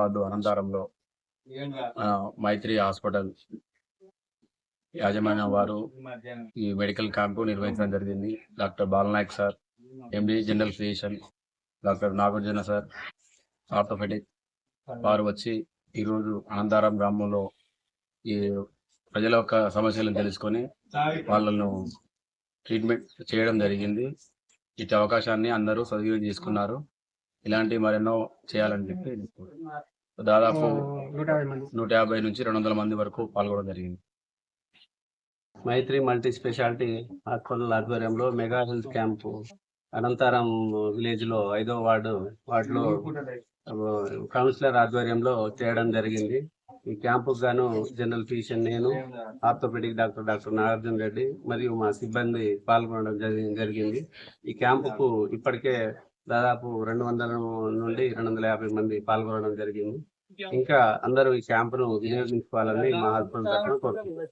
Ward అనంతరంలో మైత్రి hospital యాజమాన్యం వారు ఈ మెడికల్ క్యాంపు నిర్వహించడం జరిగింది. Doctor Balanayak sir, MD general physician, doctor Nagarjuna sir, orthopedic వారు వచ్చి ఈరోజు అనంతరం గ్రామంలో ఈ ప్రజల యొక్క సమస్యలను తెలుసుకొని వాళ్ళను ట్రీట్మెంట్ చేయడం జరిగింది. ఇటు అవకాశాన్ని అందరూ సద్వినియోగం చేసుకున్నారు. ఇలాంటి మరెన్నో చేయాలని చెప్పి దాదాపు 150 నుంచి 200 మంది వరకు పాల్గొనడం జరిగింది. మైత్రి మల్టీ స్పెషాలిటీ హాస్పిటల్ ఆధ్వర్యంలో మెగా హెల్త్ క్యాంపు అనంతరం విలేజ్ లో 5వ వార్డులో కౌన్సిలర్ ఆధ్వర్యంలో చేయడం జరిగింది. ఈ క్యాంపుకు గాను జనరల్ ఫిజిషియన్ నేను, ఆర్థోపెడిక్ డాక్టర్ నాగార్జున రెడ్డి మరియు మా సిబ్బంది పాల్గొనడం జరిగింది. ఈ క్యాంపుకు ఇప్పటికే దాదాపు 200 నుండి 250 మంది పాల్గొనడం జరిగింది. ఇంకా అందరూ ఈ క్యాంపును వినియోగించుకోవాలని మా హాస్పిటల్ తరఫున కోరుతున్నాం.